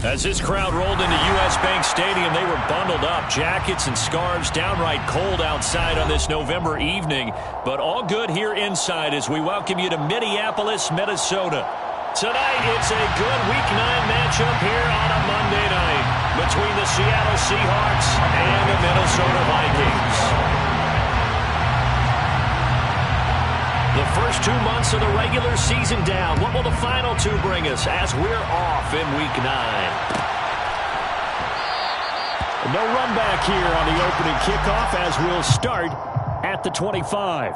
As this crowd rolled into U.S. Bank Stadium, they were bundled up, jackets and scarves, downright cold outside on this November evening. But all good here inside as we welcome you to Minneapolis, Minnesota. Tonight, it's a good Week 9 matchup here on a Monday night between the Seattle Seahawks and the Minnesota Vikings. The first 2 months of the regular season down. What will the final two bring us as we're off in Week 9? No run back here on the opening kickoff as we'll start at the 25.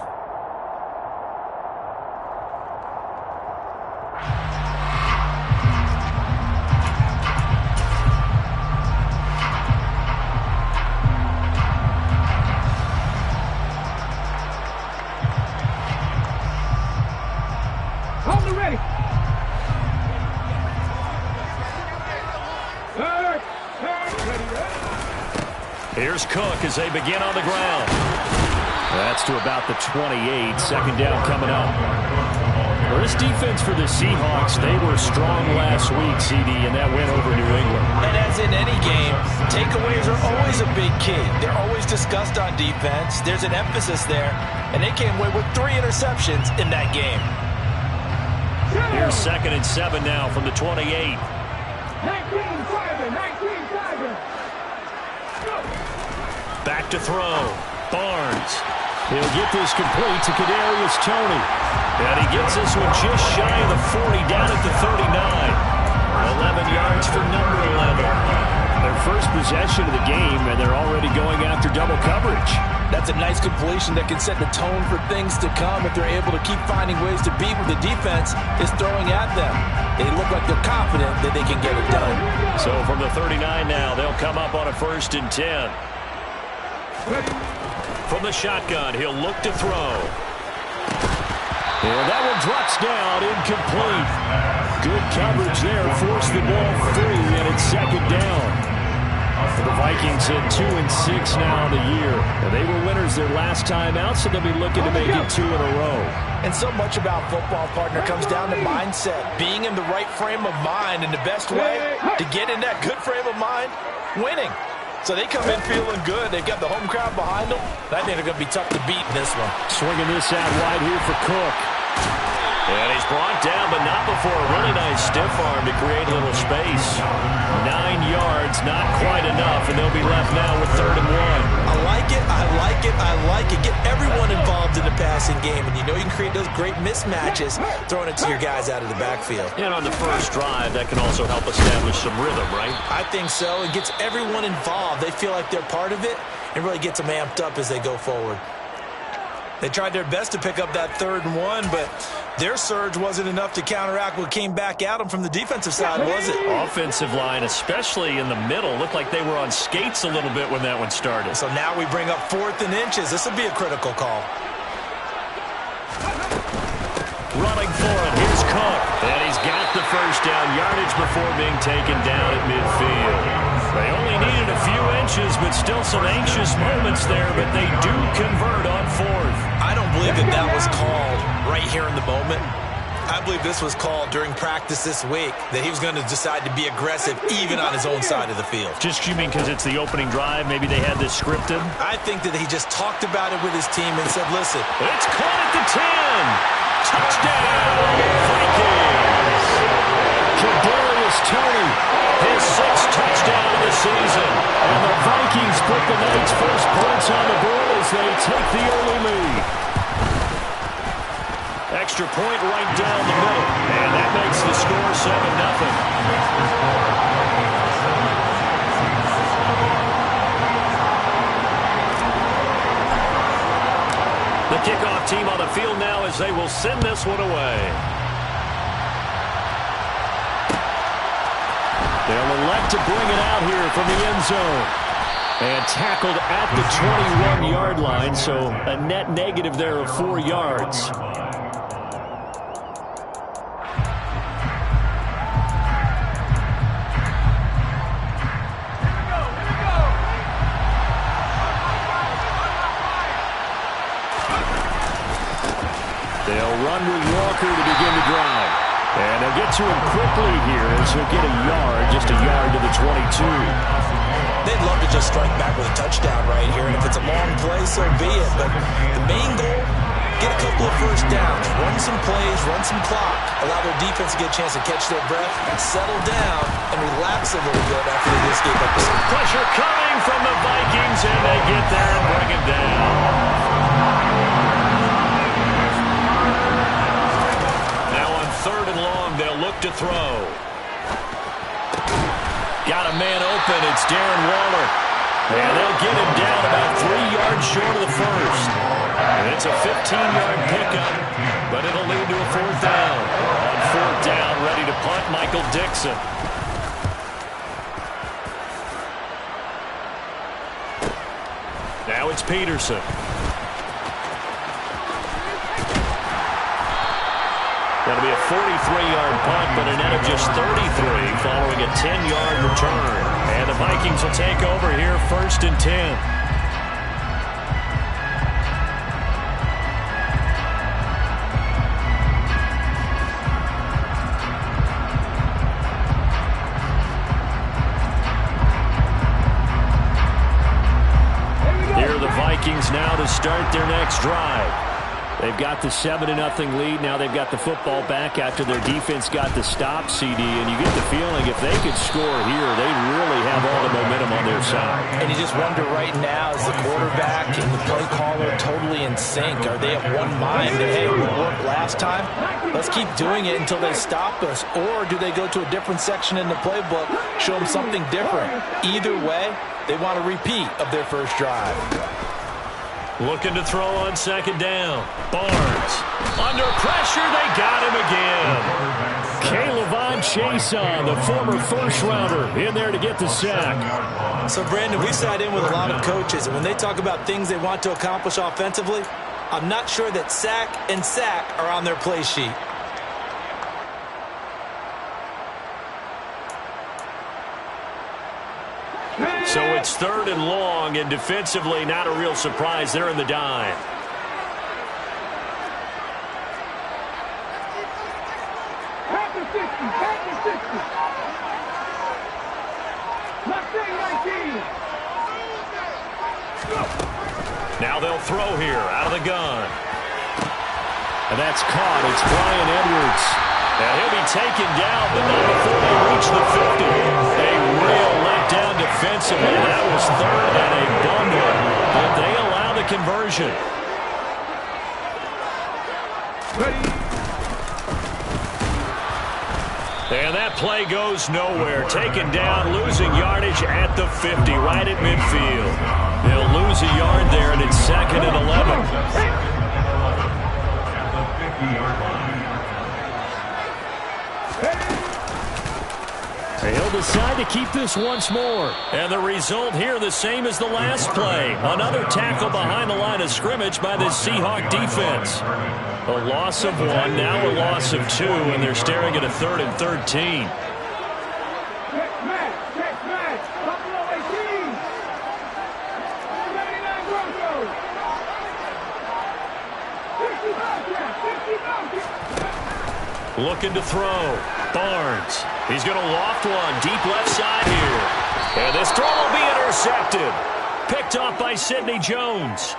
Here's Cook as they begin on the ground. That's to about the 28. Second down coming up. Well, this defense for the Seahawks, they were strong last week, CD, and that win over New England. And as in any game, takeaways are always a big key. They're always discussed on defense. There's an emphasis there, and they came away with 3 interceptions in that game. Here's 2nd and 7 now from the 28. 19-5. Back to throw. Barnes. He'll get this complete to Kadarius Toney. And he gets this one just shy of the 40 down at the 39. 11 yards for number 11. Their first possession of the game, and they're already going after double coverage. That's a nice completion that can set the tone for things to come if they're able to keep finding ways to beat what the defense is throwing at them. They look like they're confident that they can get it done. So from the 39 now, they'll come up on a 1st and 10. From the shotgun, he'll look to throw. And that one drops down, incomplete. Good coverage there, forced the ball free, and it's 2nd down. The Vikings hit 2-6 now in the year. And they were winners their last time out, so they'll be looking to make it 2 in a row. And so much about football, partner, comes down to mindset. Being in the right frame of mind, and the best way to get in that good frame of mind, winning. So they come in feeling good. They've got the home crowd behind them. I think they're going to be tough to beat in this one. Swinging this out wide here for Cook. And he's brought down, but not before a really nice stiff arm to create a little space. 9 yards, not quite enough, and they'll be left now with 3rd and 1. I like it, I like it, I like it. Get everyone involved in the passing game, and you know you can create those great mismatches throwing it to your guys out of the backfield. And on the first drive, that can also help establish some rhythm, right? I think so. It gets everyone involved. They feel like they're part of it and really gets them amped up as they go forward. They tried their best to pick up that 3rd and 1, but their surge wasn't enough to counteract what came back at them from the defensive side, was it? Offensive line, especially in the middle, looked like they were on skates a little bit when that one started. So now we bring up 4th and inches. This will be a critical call. Running for it. Here's Cook. And he's got the first down yardage before being taken down at midfield. They only needed a few inches, but still some anxious moments there, but they do convert on 4th. I don't believe that that was called right here in the moment. I believe this was called during practice this week, that he was going to decide to be aggressive even on his own side of the field. Just you mean because it's the opening drive? Maybe they had this scripted? I think that he just talked about it with his team and said, listen. It's caught at the 10. Touchdown, Vikings. Kadarius Toney, his 6th touchdown of the season. And the Vikings put the night's first points on the board as they take the early lead. Extra point right down the middle. And that makes the score 7-0. The kickoff team on the field now as they will send this one away. They'll elect to bring it out here from the end zone. And tackled at the 21-yard line, so a net negative there of 4 yards. They'll run with Walker to begin the drive. And They'll get to him quickly here as he'll get a yard, just a yard to the 22. They'd love to just strike back with a touchdown right here, and if it's a long play, so be it. But the main goal, get a couple of first downs, run some plays, run some clock, allow their defense to get a chance to catch their breath, settle down, and relax a little bit after they just gave up a stop. Pressure coming from the Vikings, and they get there and bring it down. Now on 3rd and long, they'll look to throw. Got a man open. It's Darren Waller. And they'll get him down about 3 yards short of the first. And it's a 15-yard pickup, but it'll lead to a 4th down. On 4th down, ready to punt, Michael Dixon. Now it's Peterson. That'll be a 43-yard punt, but a net of just 33 following a 10-yard return. And the Vikings will take over here 1st and 10. Here are the Vikings now to start their next drive. They've got the 7-0 lead. Now they've got the football back after their defense got the stop, CD. And you get the feeling if they could score here, they'd really have all the momentum on their side. And you just wonder right now, is the quarterback and the play caller totally in sync? Are they of one mind that, hey, we worked last time, let's keep doing it until they stop us? Or do they go to a different section in the playbook, show them something different? Either way, they want a repeat of their first drive. Looking to throw on 2nd down. Barnes. Under pressure, they got him again. Caleb Chason, the former first-rounder, in there to get the sack. So, Brandon, we sat in with a lot of coaches, and when they talk about things they want to accomplish offensively, I'm not sure that sack and sack are on their play sheet. So it's 3rd and long, and defensively not a real surprise. They're in the dime. Now they'll throw here out of the gun. And that's caught. It's Brian Edwards. And he'll be taken down, but not before they reach the 50. A real letdown defensively. That was 3rd and a bumble, but they allow the conversion. And that play goes nowhere. Taken down, losing yardage at the 50, right at midfield. They'll lose a yard there, and it's 2nd and 11. He'll decide to keep this once more. And the result here the same as the last play. Another tackle behind the line of scrimmage by this Seahawk defense. A loss of 1, now a loss of 2, and they're staring at a 3rd and 13. Looking to throw. Barnes. He's going to loft one deep left side here. And this throw will be intercepted. Picked off by Sidney Jones.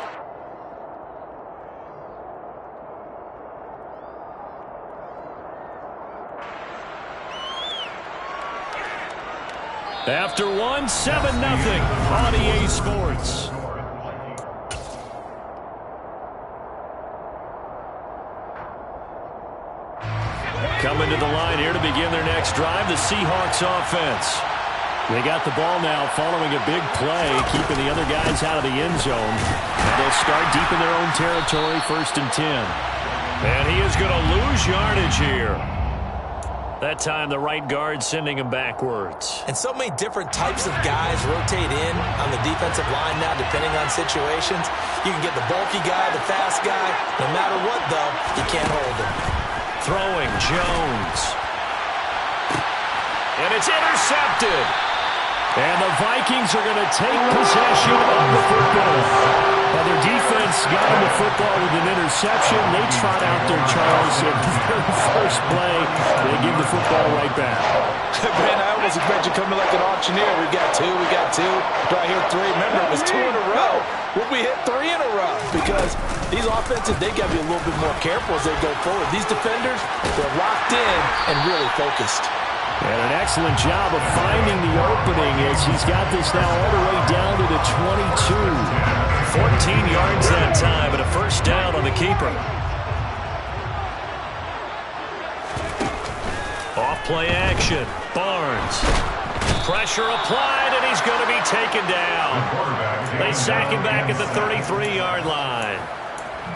After 1, 7-0 on EA Sports. Coming to the line here to begin their next drive, the Seahawks offense. They got the ball now following a big play, keeping the other guys out of the end zone. And they'll start deep in their own territory, 1st and 10. And he is going to lose yardage here. That time the right guard sending him backwards. And so many different types of guys rotate in on the defensive line now depending on situations. You can get the bulky guy, the fast guy. No matter what, though, you can't hold him. Throwing Jones. And it's intercepted. And the Vikings are going to take possession of the football. Now their defense got him the football with an interception. They trot out there, Charles, at the very first play. They give the football right back. Man, I almost expect you coming like an auctioneer. We got two. Do I hear three? Remember, it was 2 in a row. Will we hit 3 in a row? Because these offensive, they got to be a little bit more careful as they go forward. These defenders, they're locked in and really focused. And an excellent job of finding the opening as he's got this now all the way down to the 22. 14 yards that time and a first down on the keeper. Off-play action. Barnes. Pressure applied, and he's going to be taken down. They sack him back at the 33-yard line.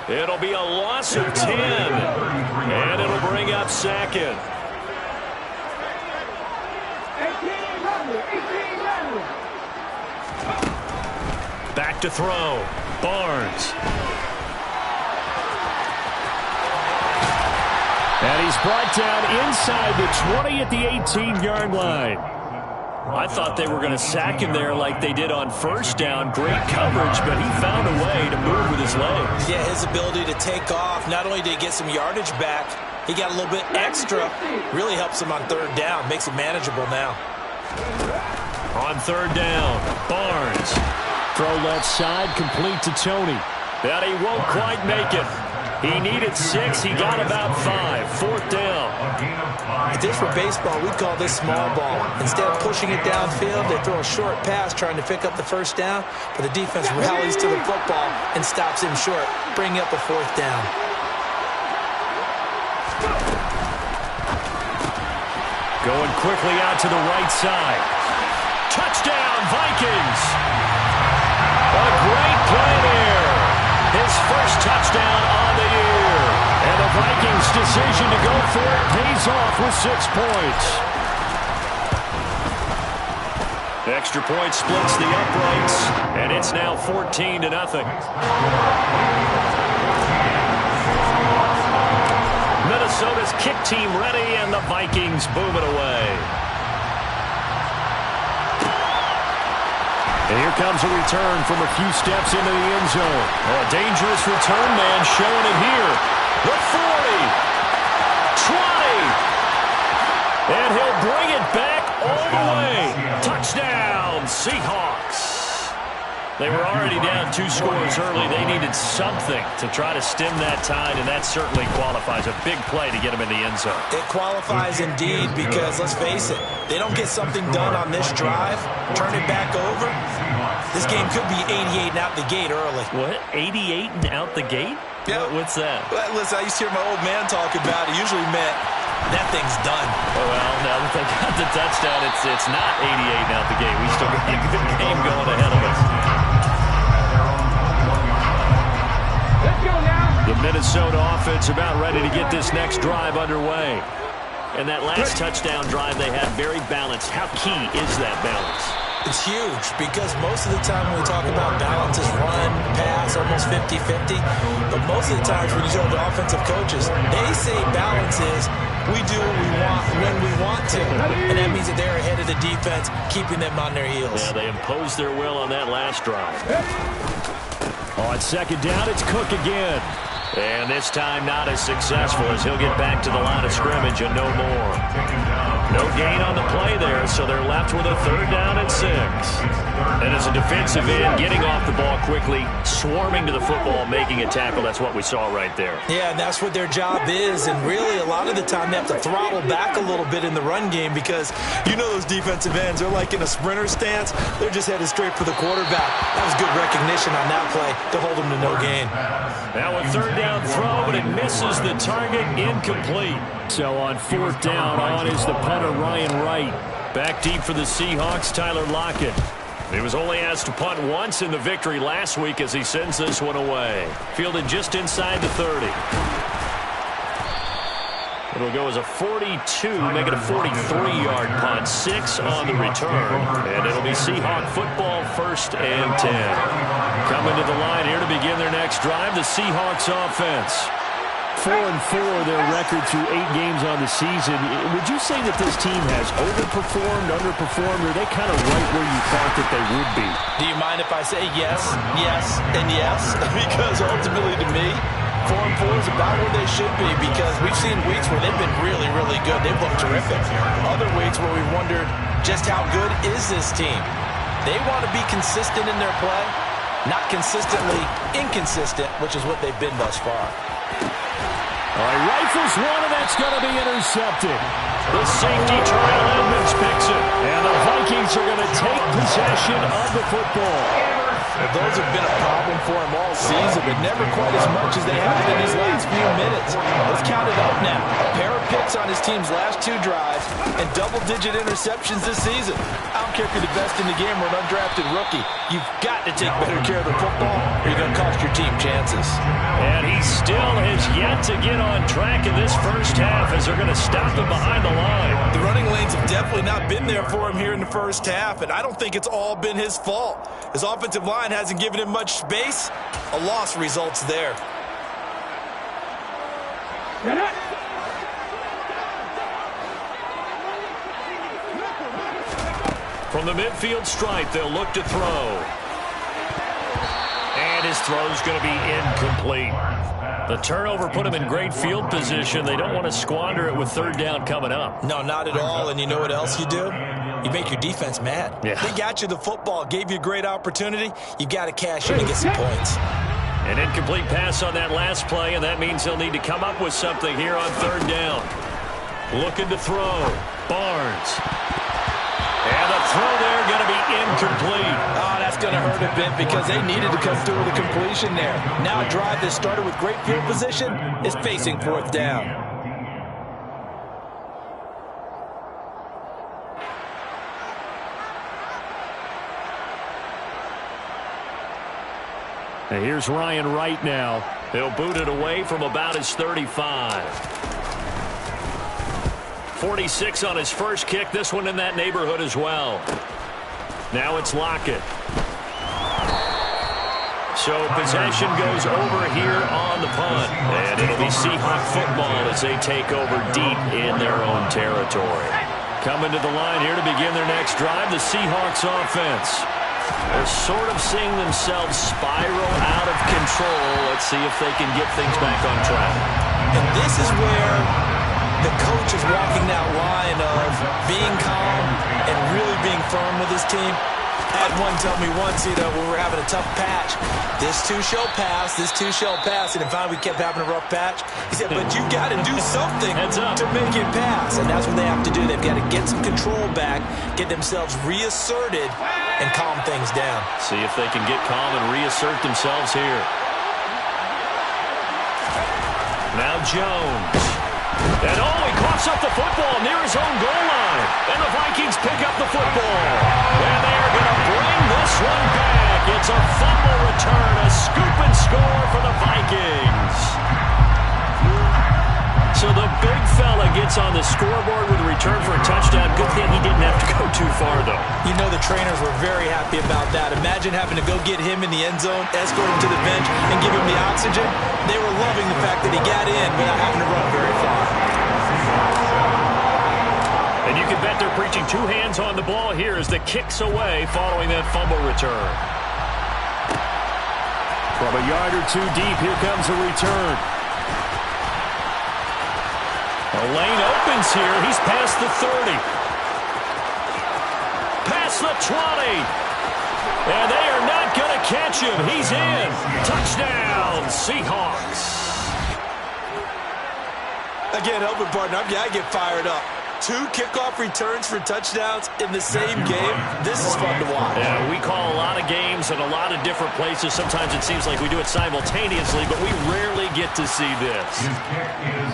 It'll be a loss of 10, and it'll bring up second. Back to throw. Barnes. And he's brought down inside the 20 at the 18-yard line. I thought they were going to sack him there like they did on first down. Great coverage, but he found a way to move with his legs. Yeah, his ability to take off, not only did he get some yardage back, he got a little bit extra. Really helps him on third down. Makes it manageable now. On third down, Barnes. Throw left side, complete to Tony. But he won't quite make it. He needed 6. He got about 5. Fourth down. If this were baseball, we'd call this small ball. Instead of pushing it downfield, they throw a short pass trying to pick up the first down, but the defense rallies to the football and stops him short, bringing up a fourth down. Going quickly out to the right side. Touchdown, Vikings! A great play there. His first touchdown on the year. And the Vikings' decision to go for it pays off with 6 points. Extra point splits the uprights, and it's now 14-0. Minnesota's kick team ready, and the Vikings boom it away. And here comes a return from a few steps into the end zone. Oh, a dangerous return man showing it here. The 40. 20. And he'll bring it back all the way. Touchdown, Seahawks. They were already down 2 scores early. They needed something to try to stem that tide, and that certainly qualifies. A big play to get them in the end zone. It qualifies indeed because, let's face it, they don't get something done on this drive, turn it back over, this game could be 88 and out the gate early. What? 88 and out the gate? Yeah. What's that? Well, listen, I used to hear my old man talk about it. Usually meant that thing's done. Oh, well, now that they got the touchdown, it's not 88 and out the gate. We still got a good game going ahead of us. Let's go now. The Minnesota offense about ready to get this next drive underway. And that last touchdown drive they had very balanced. How key is that balance? It's huge because most of the time when we talk about balance is run, pass, almost 50-50. But most of the times when you talk to offensive coaches, they say balance is we do what we want when we want to. And that means that they're ahead of the defense, keeping them on their heels. Yeah, they imposed their will on that last drive. On second down, it's Cook again. And this time not as successful as he'll get back to the line of scrimmage and no more. No gain on the play there, so they're left with a third down and 6. And as a defensive end, getting off the ball quickly, swarming to the football, making a tackle, that's what we saw right there. Yeah, and that's what their job is. And really, a lot of the time, they have to throttle back a little bit in the run game because you know those defensive ends, they're like in a sprinter stance. They're just headed straight for the quarterback. That was good recognition on that play to hold them to no gain. Now a third down throw, but it misses the target, incomplete. So on fourth down, on is the punter, Ryan Wright. Back deep for the Seahawks, Tyler Lockett. He was only asked to punt once in the victory last week as he sends this one away. Fielded just inside the 30. It'll go as a 42, make it a 43-yard punt. 6 on the return. And it'll be Seahawk football, 1st and 10. Coming to the line here to begin their next drive, the Seahawks offense. 4-4 their record through 8 games on the season. Would you say that this team has overperformed, underperformed, or are they kind of right where you thought that they would be? Do you mind if I say yes, yes, and yes? Because ultimately to me, 4 and 4 is about where they should be because we've seen weeks where they've been really, really good. They've looked terrific. Other weeks where we've wondered just how good is this team. They want to be consistent in their play, not consistently inconsistent, which is what they've been thus far. All right, rifles one, and that's going to be intercepted. The safety Terrell Edmonds picks it, and the Vikings are going to take possession of the football. Well, those have been a problem for him all season, but never quite as much as they have in these last few minutes. Let's count it up now. A pair of picks on his team's last 2 drives and double-digit interceptions this season. I don't care if you're the best in the game or an undrafted rookie. You've got to take better care of the football or you're going to cost your team chances. And he still has yet to get on track in this first half as they're going to stop him behind the line. The running lanes have definitely not been there for him here in the first half, and I don't think it's all been his fault. His offensive line hasn't given him much space. A loss results there. From the midfield stripe, they'll look to throw. And his throw's going to be incomplete. The turnover put him in great field position. They don't want to squander it with 3rd down coming up. No, not at all. And you know what else you do? You make your defense mad. Yeah. They got you the football, gave you a great opportunity. You got to cash in and get some points. An incomplete pass on that last play, and that means they'll need to come up with something here on 3rd down. Looking to throw. Barnes. And the throw there going to be incomplete. Oh, that's going to hurt a bit because they needed to come through with a completion there. Now a drive that started with great field position is facing 4th down. And here's Ryan Wright now. He'll boot it away from about his 35. 46 on his first kick. This one in that neighborhood as well. Now it's Lockett. So possession goes over here on the punt. And it'll be Seahawk football as they take over deep in their own territory. Coming to the line here to begin their next drive, the Seahawks offense. They're sort of seeing themselves spiral out of control. Let's see if they can get things back on track. And this is where the coach is walking that line of being calm and really being firm with his team. I had one tell me once, when we were having a tough patch, this too shall pass, this too shall pass, and finally we kept having a rough patch. He said, but you got to do something to make it pass, and that's what they have to do. They've got to get some control back, get themselves reasserted, and calm things down. See if they can get calm and reassert themselves here. Now Jones. And he coughs up the football near his own goal line. And the Vikings pick up the football. And they're going to bring this one back. It's a fumble return, a scoop and score for the Vikings. So the big fella gets on the scoreboard with a return for a touchdown. Good thing he didn't have to go too far, though. You know the trainers were very happy about that. Imagine having to go get him in the end zone, escort him to the bench, and give him the oxygen. They were loving the fact that he got in without having to run very far. And you can bet they're preaching 2 hands on the ball here as the kick's away following that fumble return. From a yard or 2 deep, here comes a return. The lane opens here. He's past the 30. Past the 20. And they are not going to catch him. He's in. Touchdown, Seahawks. Again, helping partner, I get fired up. 2 kickoff returns for touchdowns in the same game. This is fun to watch. Yeah, we call a lot of games in a lot of different places. Sometimes it seems like we do it simultaneously, but we rarely get to see this.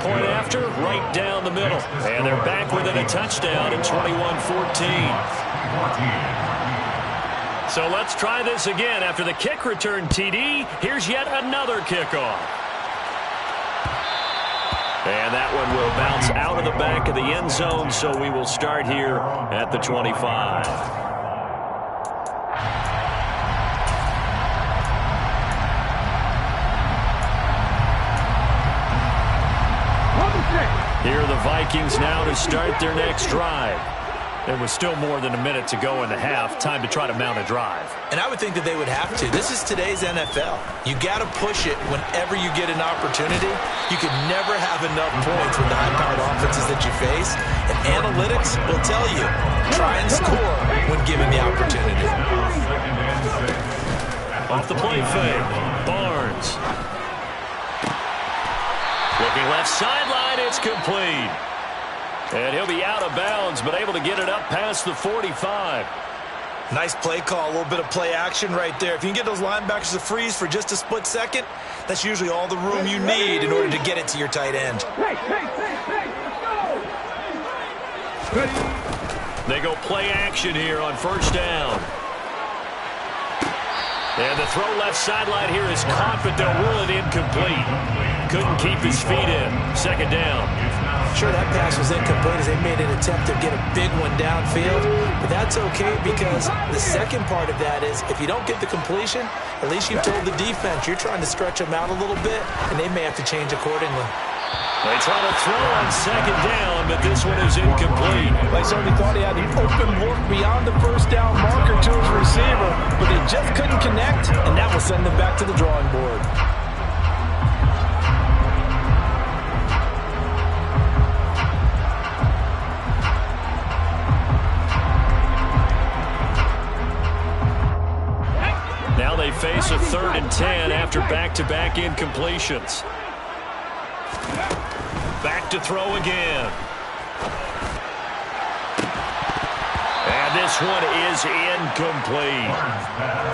Point after, right down the middle. And they're back within a touchdown at 21-14. So let's try this again. After the kick return TD, here's yet another kickoff. And that one will bounce out of the back of the end zone, so we will start here at the 25. Here are the Vikings now to start their next drive. There was still more than a minute to go in the half. Time to try to mount a drive. And I would think that they would have to. This is today's NFL. You got to push it whenever you get an opportunity. You can never have enough points with the high-powered offenses that you face. And analytics will tell you, try and score when given the opportunity. Off the play fake, Barnes. Looking left sideline, it's complete. And he'll be out of bounds, but able to get it up past the 45. Nice play call, a little bit of play action right there. If you can get those linebackers to freeze for just a split second, that's usually all the room you need in order to get it to your tight end. They go play action here on first down. And the throw left sideline here is caught, but they'll rule it incomplete. Couldn't keep his feet in. Second down. Sure, that pass was incomplete as they made an attempt to get a big one downfield, but that's okay because the second part of that is if you don't get the completion, at least you've told the defense you're trying to stretch them out a little bit, and they may have to change accordingly. They try to throw on second down, but this one is incomplete. They certainly thought he had an open look beyond the first down marker to his receiver, but they just couldn't connect, and that will send them back to the drawing board. Now they face a 3rd and 10 after back-to-back incompletions. Back to throw again. And this one is incomplete.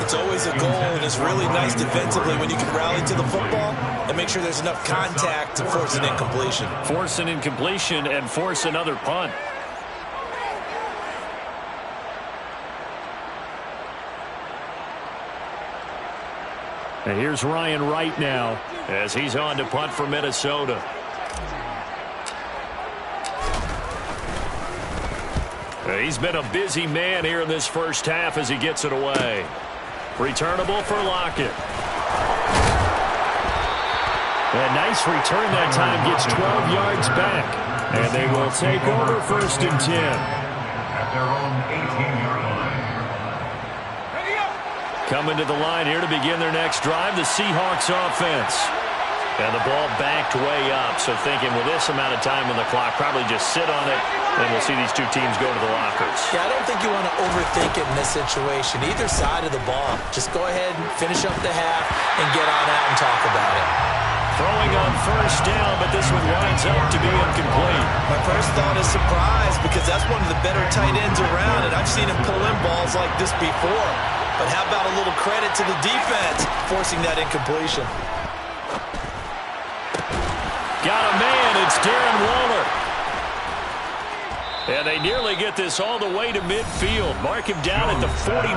It's always a goal, and it's really nice defensively when you can rally to the football and make sure there's enough contact to force an incompletion. Force an incompletion and force another punt. And here's Ryan Wright now as he's on to punt for Minnesota. He's been a busy man here in this first half as he gets it away. Returnable for Lockett. A nice return that time, gets 12 yards back. And they will take over 1st and 10. At their own 18-yard line. Coming to the line here to begin their next drive, the Seahawks offense. And the ball backed way up, so thinking with this amount of time on the clock, probably just sit on it, and we'll see these two teams go to the lockers. Yeah, I don't think you want to overthink it in this situation. Either side of the ball. Just go ahead and finish up the half and get on out and talk about it. Throwing on first down, but this one winds up to be incomplete. My first thought is surprise because that's one of the better tight ends around, and I've seen him pull in balls like this before. But how about a little credit to the defense forcing that incompletion? Got a man, it's Darren Waller. And they nearly get this all the way to midfield. Mark him down at the 49.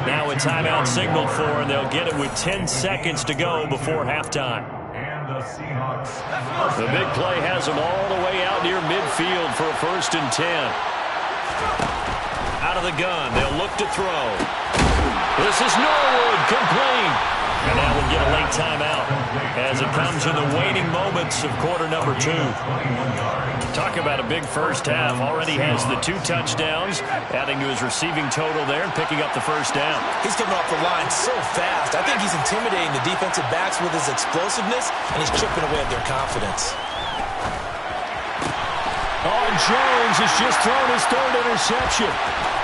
Now a timeout signaled for, and they'll get it with 10 seconds to go before halftime. And the Seahawks. The big play has them all the way out near midfield for a 1st and 10. Out of the gun, they'll look to throw. This is Norwood, complete. And now we'll get a late timeout as it comes in the waning moments of quarter number 2. Talk about a big first half. Already has the 2 touchdowns, adding to his receiving total there and picking up the first down. He's coming off the line so fast. I think he's intimidating the defensive backs with his explosiveness, and he's chipping away at their confidence. Oh, Jones has just thrown his 3rd interception.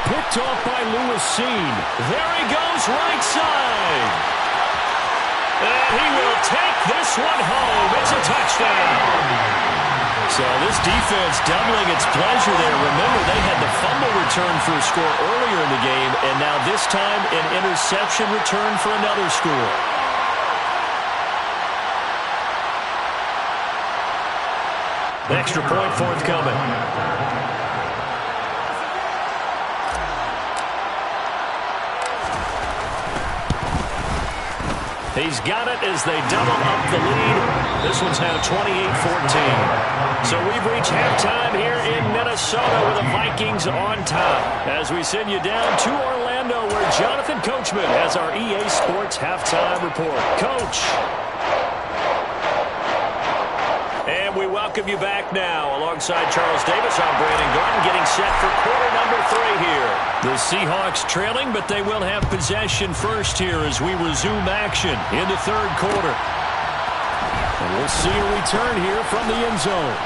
Picked off by Lewis Seen. There he goes, right side. And he will take this one home. It's a touchdown. So this defense doubling its pleasure there. Remember, they had the fumble return for a score earlier in the game, and now this time an interception return for another score. Extra point forthcoming. He's got it as they double up the lead. This one's now 28-14. So we've reached halftime here in Minnesota with the Vikings on top. As we send you down to Orlando where Jonathan Coachman has our EA Sports halftime report. Coach. And we welcome you back now. Alongside Charles Davis, I'm Brandon Gordon, getting set for quarter number 3 here. The Seahawks trailing, but they will have possession first here as we resume action in the third quarter. And we'll see a return here from the end zone.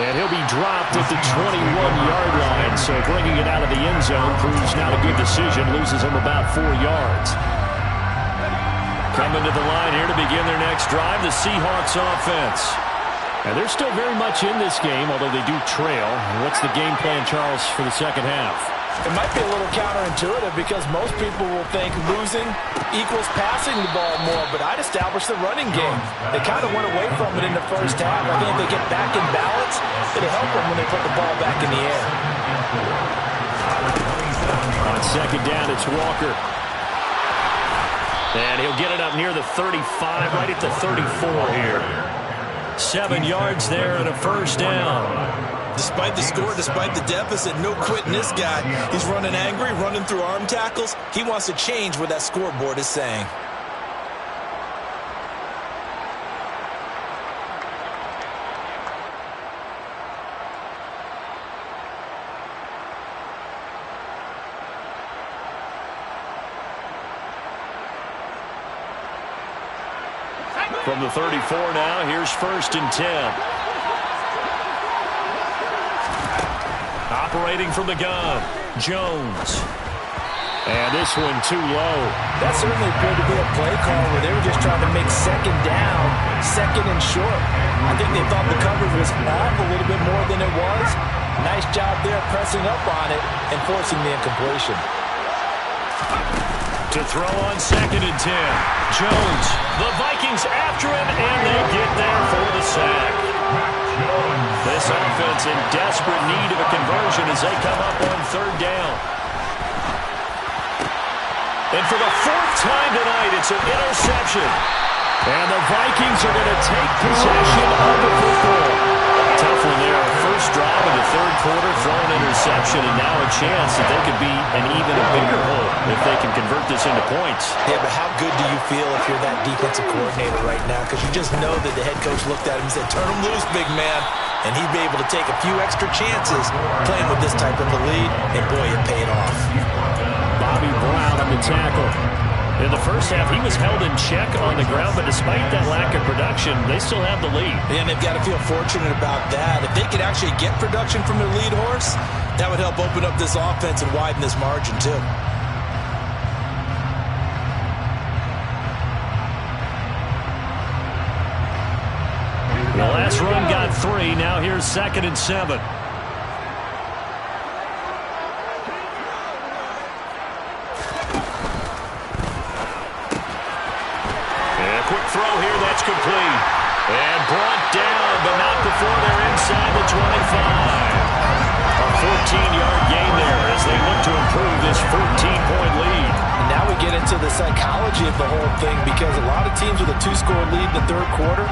And he'll be dropped at the 21-yard line, so bringing it out of the end zone proves not a good decision, loses him about 4 yards. Coming to the line here to begin their next drive, the Seahawks offense. And they're still very much in this game, although they do trail. And what's the game plan, Charles, for the second half? It might be a little counterintuitive because most people will think losing equals passing the ball more, but I'd establish the running game. They kind of went away from it in the first half. I think if they get back in balance, it'll help them when they put the ball back in the air. On second down, it's Walker. And he'll get it up near the 35, right at the 34 here. 7 yards there and a first down. Despite the score, despite the deficit, no quitting this guy. He's running angry, running through arm tackles. He wants to change what that scoreboard is saying. From the 34 now, here's 1st and 10. Operating from the gun, Jones. And this one too low. That certainly appeared to be a play call where they were just trying to make second down, second and short. I think they thought the coverage was off a little bit more than it was. Nice job there pressing up on it and forcing the incompletion. To throw on 2nd and 10. Jones, the Vikings after him, and they get there for the sack. This offense in desperate need of a conversion as they come up on 3rd down. And for the 4th time tonight, it's an interception. And the Vikings are going to take possession of the football. Tough one there. First drive of the 3rd quarter, throwing interception, and now a chance that they could be an even bigger hole if they can convert this into points. Yeah, but how good do you feel if you're that defensive coordinator right now? Because you just know that the head coach looked at him and said, turn him loose, big man. And he'd be able to take a few extra chances playing with this type of a lead, and boy, it paid off. Bobby Brown on the tackle. In the first half, he was held in check on the ground, but despite that lack of production, they still have the lead. And they've got to feel fortunate about that. If they could actually get production from their lead horse, that would help open up this offense and widen this margin too. The last run got 3. Now here's 2nd and 7. Quick throw here, that's complete. And brought down, but not before they're inside the 25. A 14-yard gain there as they look to improve this 14-point lead. And now we get into the psychology of the whole thing because a lot of teams with a 2-score lead in the 3rd quarter,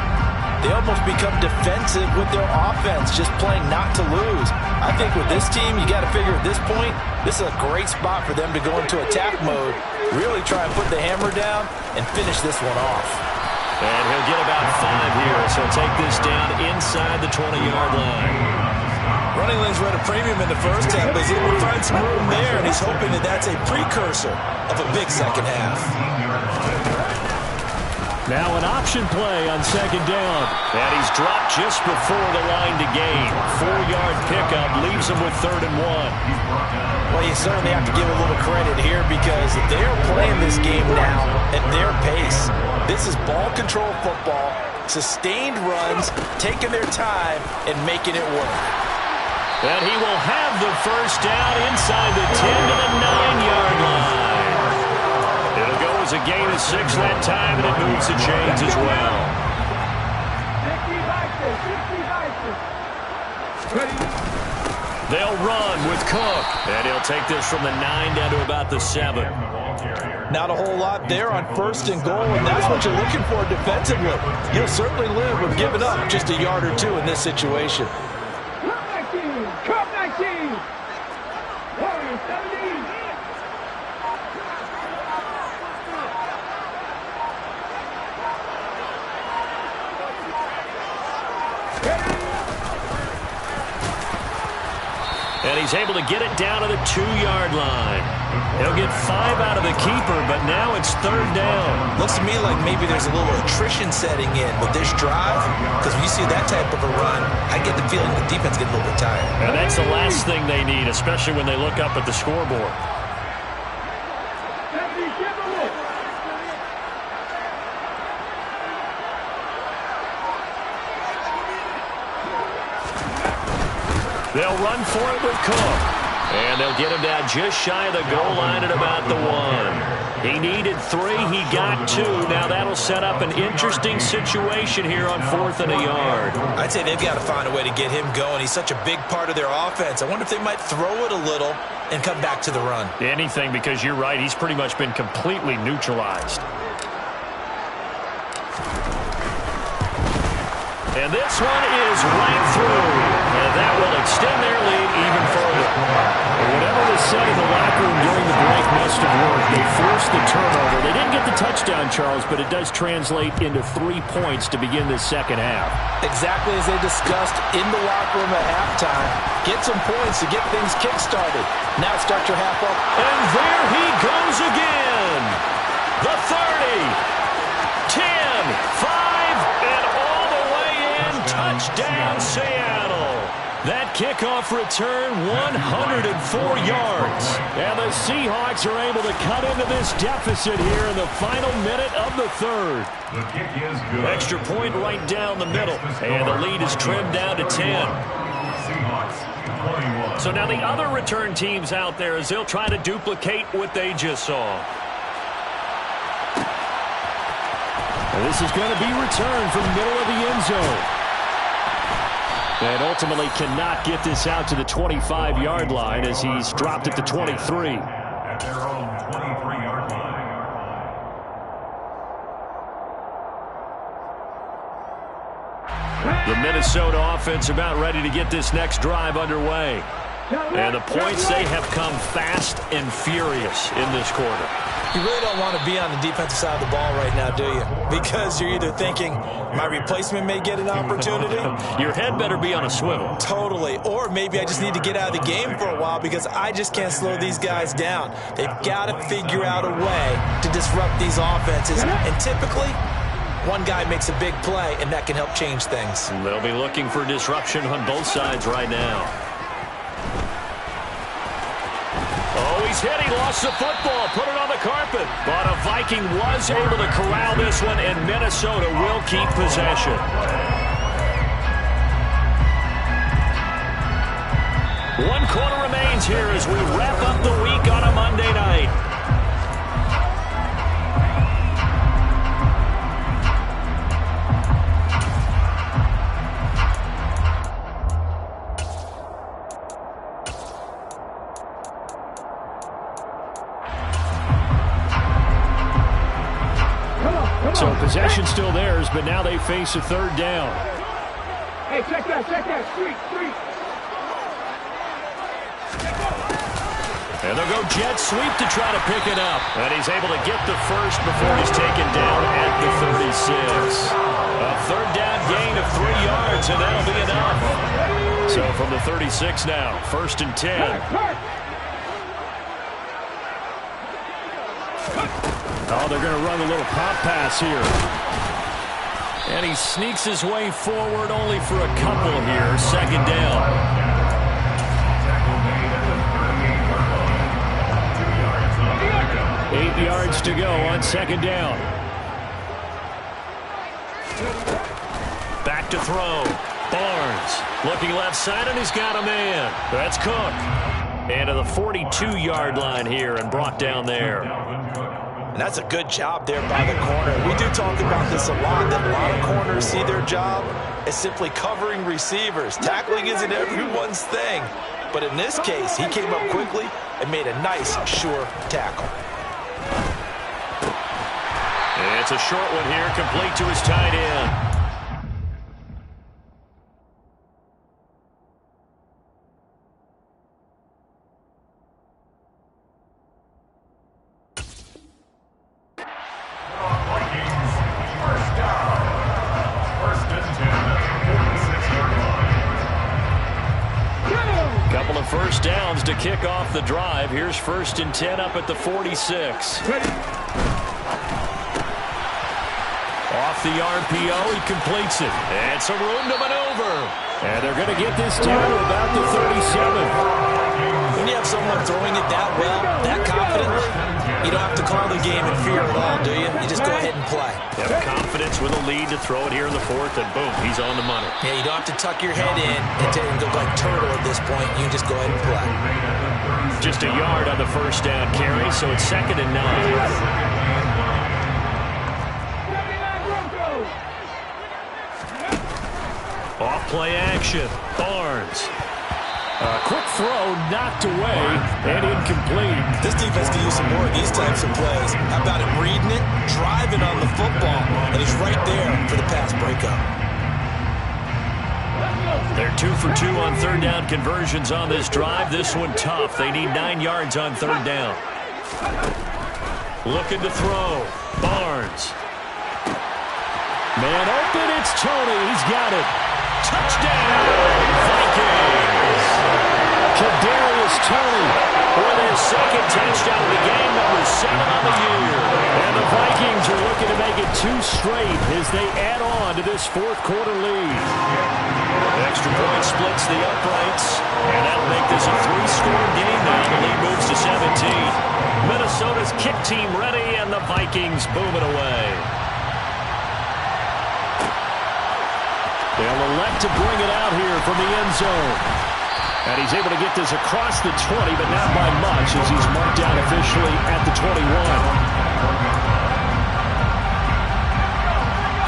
they almost become defensive with their offense, just playing not to lose. I think with this team, you got to figure at this point, this is a great spot for them to go into attack mode, really try and put the hammer down and finish this one off. And he'll get about 5 here, so take this down inside the 20-yard line. Running lanes were at a premium in the first half, but he's able to find some room there, and he's hoping that that's a precursor of a big second half. Now an option play on 2nd down. And he's dropped just before the line to gain. 4-yard pickup leaves him with 3rd and 1. Well, you certainly have to give a little credit here because they are playing this game now at their pace. This is ball control football, sustained runs, taking their time, and making it work. And he will have the first down inside the 10 to the 9-yard line. It'll go as a gain of 6 that time, and it moves the chains as well. They'll run with Cook, and he'll take this from the 9 down to about the 7. Not a whole lot there on 1st and goal, and that's what you're looking for defensively. You'll certainly live with giving up just a yard or 2 in this situation. Cup 19! Warriors 17! Ready? And he's able to get it down to the 2-yard line. He'll get 5 out of the keeper, but now it's 3rd down. Looks to me like maybe there's a little attrition setting in with this drive, because when you see that type of a run, I get the feeling the defense gets a little bit tired. And that's the last thing they need, especially when they look up at the scoreboard. They'll run for it with Cook. And they'll get him down just shy of the goal line at about the 1. He needed 3. He got 2. Now that'll set up an interesting situation here on 4th and a yard. I'd say they've got to find a way to get him going. He's such a big part of their offense. I wonder if they might throw it a little and come back to the run. Anything, because you're right. He's pretty much been completely neutralized. And this one is right through. And that will extend their lead even further. Whatever was said in the locker room during the break must have worked. They forced the turnover. They didn't get the touchdown, Charles, but it does translate into 3 points to begin this second half. Exactly as they discussed in the locker room at halftime. Get some points to get things kick-started. Now start your half up. And there he goes again. The 30, 10, 5, and all the way in. Touchdown, Seattle. That kickoff return, 104 yards. And the Seahawks are able to cut into this deficit here in the final minute of the 3rd. The kick is good. Extra point right down the middle. And the lead is trimmed down to 10. Seahawks, 21. So now the other return teams out there as they'll try to duplicate what they just saw. And this is going to be returned from the middle of the end zone. And ultimately cannot get this out to the 25-yard line as he's dropped at the 23. At their own 23-yard line. The Minnesota offense about ready to get this next drive underway. And the points, they have come fast and furious in this quarter. You really don't want to be on the defensive side of the ball right now, do you? Because you're either thinking, my replacement may get an opportunity. Your head better be on a swivel. Totally. Or maybe I just need to get out of the game for a while because I just can't slow these guys down. They've got to figure out a way to disrupt these offenses. And typically, one guy makes a big play, and that can help change things. They'll be looking for disruption on both sides right now. Oh, he's hit. He lost the football. Put it on the carpet. But a Viking was able to corral this one, and Minnesota will keep possession. One quarter remains here as we wrap up the week on a Monday night. So possession still theirs, but now they face a 3rd down. Hey, check that, street. And they'll go jet sweep to try to pick it up. And he's able to get the first before he's taken down at the 36. A 3rd down gain of 3 yards, and that'll be enough. So from the 36 now, 1st and 10. Oh, they're going to run a little pop pass here. And he sneaks his way forward only for a couple here. 2nd down. 8 yards to go on 2nd down. Back to throw. Barnes looking left side, and he's got a man. That's Cook. And to the 42-yard line here and brought down there. And that's a good job there by the corner. We do talk about this a lot, that a lot of corners see their job as simply covering receivers. Tackling isn't everyone's thing. But in this case, he came up quickly and made a nice, sure tackle. It's a short one here, complete to his tight end. Vikings, first down. 1st and 10 at the 46-yard line. Couple of first downs to kick off the drive. Here's 1st and 10 up at the 46. Off the RPO, he completes it. And some room to maneuver. And they're going to get this down to about the 37. When you have someone throwing it that well, that confidently, you don't have to call the game in fear at all, do you? You just go ahead and play. Have confidence with a lead to throw it here in the 4th, and boom, he's on the money. Yeah, you don't have to tuck your head in and go like turtle at this point. You can just go ahead and play. Just a yard on the first down carry, so it's 2nd and 9. Off play action. Barnes. Quick throw, knocked away, and incomplete. This defense can use some more of these types of plays. How about him reading it, driving on the football, and he's right there for the pass breakup. They're 2 for 2 on 3rd down conversions on this drive. This one tough. They need 9 yards on 3rd down. Looking to throw. Barnes. Man open, it's Tony. He's got it. Touchdown, Vikings. Kadarius Toney with his 2nd touchdown of the game, number 7 on the year. And the Vikings are looking to make it 2 straight as they add on to this 4th quarter lead. The extra point splits the uprights, and that'll make this a 3-score game now. The lead moves to 17. Minnesota's kick team ready, and the Vikings boom it away. They'll elect to bring it out here from the end zone. And he's able to get this across the 20, but not by much as he's marked down officially at the 21.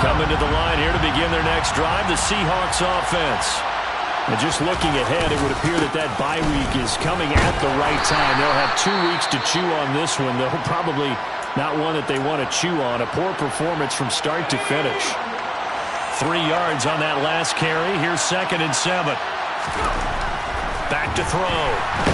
Coming to the line here to begin their next drive, the Seahawks offense. And just looking ahead, it would appear that that bye week is coming at the right time. They'll have 2 weeks to chew on this one, though probably not one that they want to chew on. A poor performance from start to finish. 3 yards on that last carry. Here's 2nd and 7. Back to throw.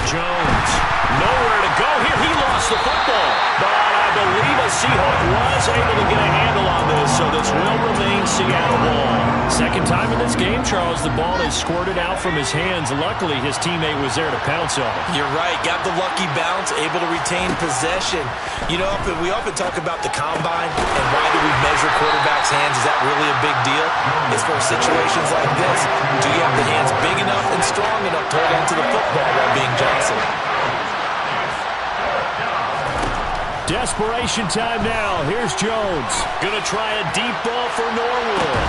Jones. Nowhere to go here. He lost the football. But I believe a Seahawk was able to get a handle on this, so this will remain Seattle ball. 2nd time in this game, Charles, the ball has squirted out from his hands. Luckily, his teammate was there to pounce on it. You're right. Got the lucky bounce, able to retain possession. You know, we often talk about the combine and why do we measure quarterbacks' hands? Is that really a big deal? It's for situations like this. Do you have the hands big enough and strong enough to hold on to the football while being jostled? Desperation time now. Here's Jones. Gonna try a deep ball for Norwood.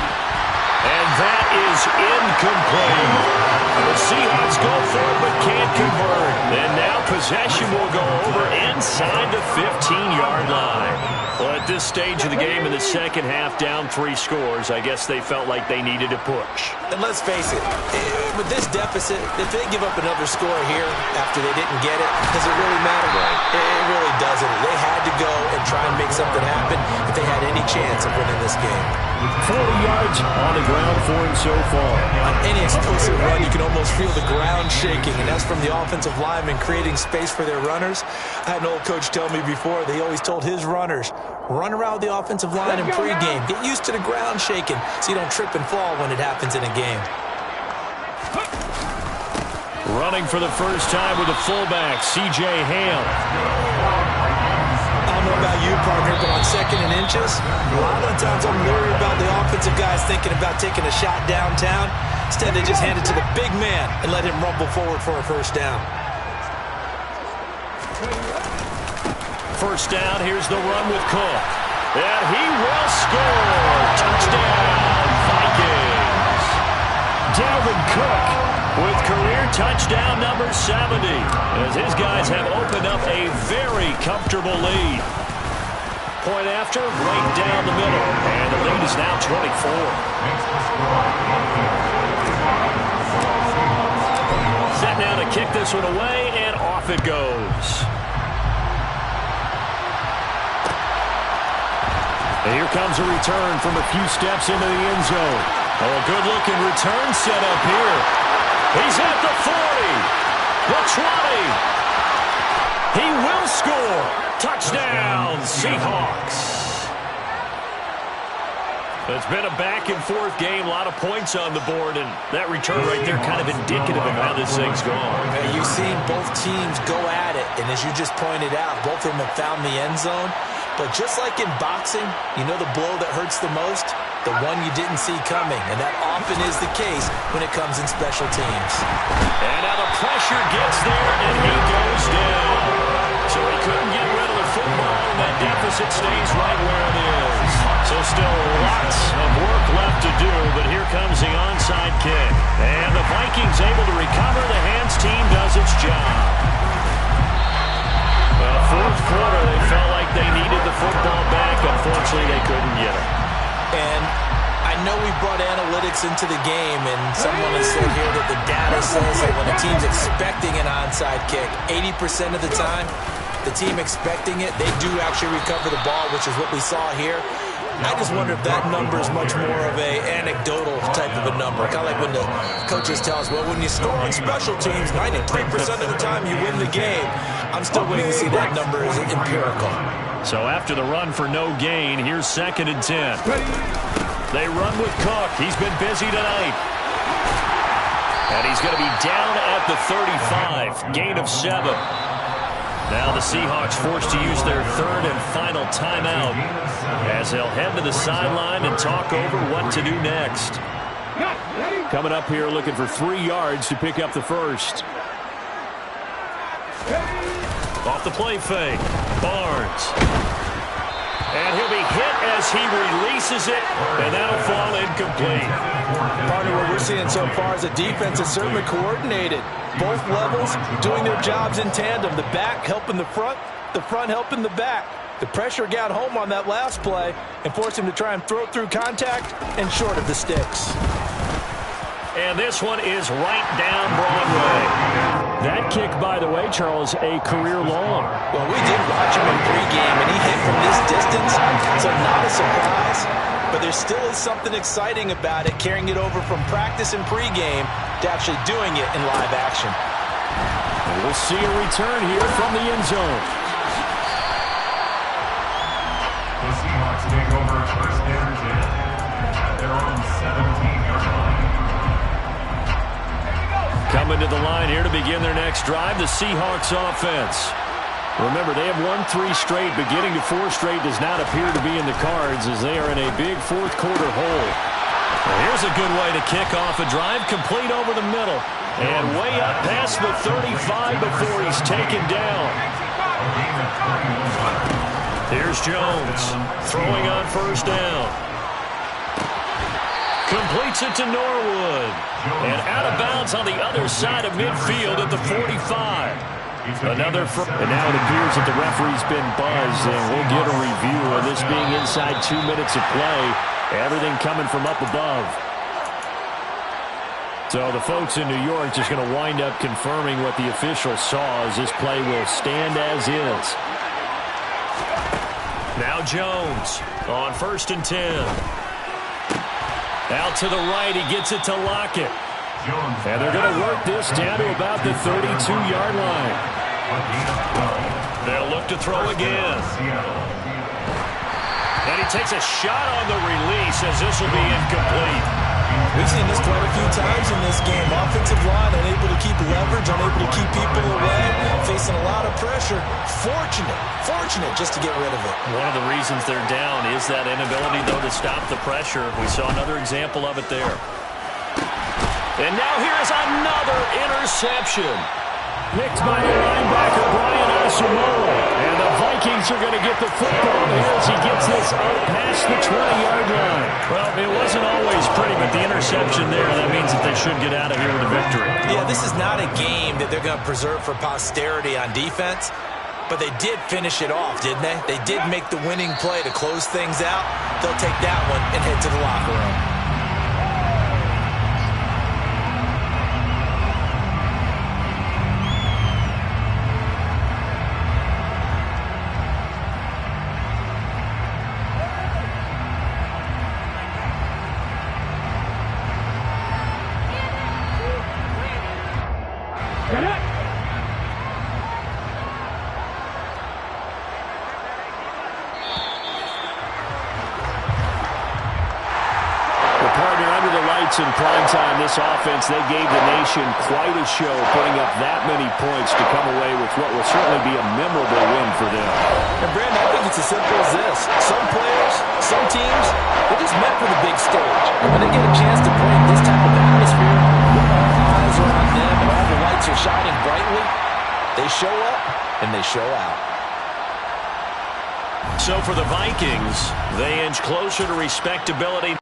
And that is incomplete. The Seahawks go for it but can't convert. And now possession will go over inside the 15-yard line. Well, at this stage of the game in the second half, down 3 scores, I guess they felt like they needed to push. And let's face it, with this deficit, if they give up another score here after they didn't get it, does it really matter? It really doesn't. They had to go and try and make something happen if they had any chance of winning this game. 40 yards on the ground for him so far. On any explosive run, you can almost feel the ground shaking, and that's from the offensive linemen creating space for their runners. I had an old coach tell me before, they always told his runners, run around the offensive line in pregame. Get used to the ground shaking so you don't trip and fall when it happens in a game. Running for the first time with a fullback, C.J. Ham. I don't know about you, partner, but on 2nd and inches, a lot of the times I'm worried about the offensive guys thinking about taking a shot downtown. Instead, they just hand it to the big man and let him rumble forward for a first down. First down, here's the run with Cook. And he will score. Touchdown, Vikings. Dalvin Cook with career touchdown number 70, as his guys have opened up a very comfortable lead. Point after, right down the middle, and the lead is now 24. Set now to kick this one away, and off it goes. And here comes a return from a few steps into the end zone. Oh, a good-looking return set up here. He's at the 40, the 20. He will score. Touchdown, Seahawks. It's been a back-and-forth game, a lot of points on the board, and that return right there kind of indicative of how this thing's going. You've seen both teams go at it, and as you just pointed out, both of them have found the end zone. But just like in boxing, you know the blow that hurts the most? The one you didn't see coming, and that often is the case when it comes in special teams. And now the pressure gets there, and he goes down. So he couldn't get rid of the football, and that deficit stays right where it is. So still lots of work left to do, but here comes the onside kick. And the Vikings able to recover. The hands team does its job. Well, fourth quarter, they felt like they needed the football back. Unfortunately, they couldn't get it. And I know we brought analytics into the game, and someone has said here that the data says that when a team's expecting an onside kick, 80% of the time, the team expecting it, they do actually recover the ball, which is what we saw here. I just wonder if that number is much more of a anecdotal type of a number. Kind of like when the coaches tell us, well, when you score on special teams, 93% of the time you win the game. I'm still waiting to see that number is empirical. So after the run for no gain, here's 2nd and 10. They run with Cook. He's been busy tonight. And he's going to be down at the 35. Gain of 7. Now the Seahawks forced to use their 3rd and final timeout as they'll head to the sideline and talk over what to do next. Coming up here looking for 3 yards to pick up the first. Off the play fake. Barnes. And he'll be hit as he releases it, and that'll fall incomplete. Part of what we're seeing so far is the defense is certainly coordinated. Both levels doing their jobs in tandem. The back helping the front helping the back. The pressure got home on that last play and forced him to try and throw through contact and short of the sticks. And this one is right down Broadway. That kick, by the way, Charles, a career long. Well, we did watch him in pregame, and he hit from this distance, so not a surprise. But there still is something exciting about it, carrying it over from practice and pregame to actually doing it in live action. And we'll see a return here from the end zone. The Seahawks take over 1st and 10 at their own 17-yard line. Coming to the line here to begin their next drive, the Seahawks offense. Remember, they have won 3 straight, but getting to 4 straight does not appear to be in the cards as they are in a big fourth quarter hole. Well, here's a good way to kick off a drive, complete over the middle. And way up past the 35 before he's taken down. Here's Jones throwing on 1st down. Completes it to Norwood. And out of bounds on the other side of midfield at the 45. And now it appears that the referee's been buzzed, and we'll get a review of this being inside 2 minutes of play. Everything coming from up above. So the folks in New York just going to wind up confirming what the official saw as this play will stand as is. Now Jones on 1st and 10. Out to the right, he gets it to Lockett. And they're going to work this down to about the 32-yard line. They'll look to throw again. And he takes a shot on the release as this will be incomplete. We've seen this quite a few times in this game. Offensive line unable to keep leverage, unable to keep people away, facing a lot of pressure. Fortunate just to get rid of it. One of the reasons they're down is that inability, though, to stop the pressure. We saw another example of it there. And now here's another interception. Picked by the linebacker, Brian Asamoah. And the Vikings are going to get the football here as he gets this up past the 20-yard line. Well, it wasn't always pretty, but the interception there, that means that they should get out of here with a victory. Yeah, this is not a game that they're going to preserve for posterity on defense, but they did finish it off, didn't they? They did make the winning play to close things out. They'll take that one and head to the locker room. minutes in prime time, this offense, they gave the nation quite a show, putting up that many points to come away with what will certainly be a memorable win for them. And, Brandon, I think it's as simple as this. Some players, some teams, they're just meant for the big stage. And when they get a chance to play in this type of atmosphere, all eyes are on them and all the lights are shining brightly, they show up and they show out. So for the Vikings, they inch closer to respectability.